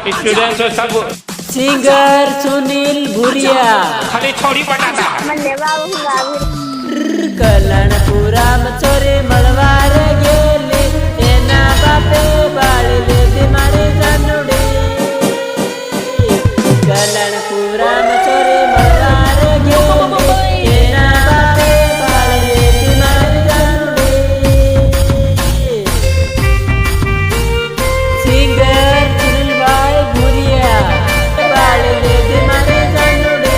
Student हो सब। Singer Sunil Bhuria खाली छोड़ी बताता। कल्याणपुरा चोरी मळवार गेली एना बापे बाळी लेती मारी जानुडी कल्याणपुरा चोरी मळवार गेली एना बापे बाळी लेती मारी जानुडी सिंगर सुनील भाई भूरिया बाळी लेती मारी जानुडी।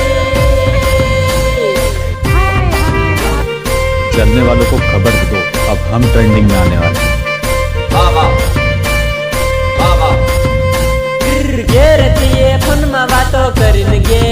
चलने वालों को खबर दो, अब हम ट्रेंडिंग में आने वाले हैं। घेरतीये फोन में बातों करीन गे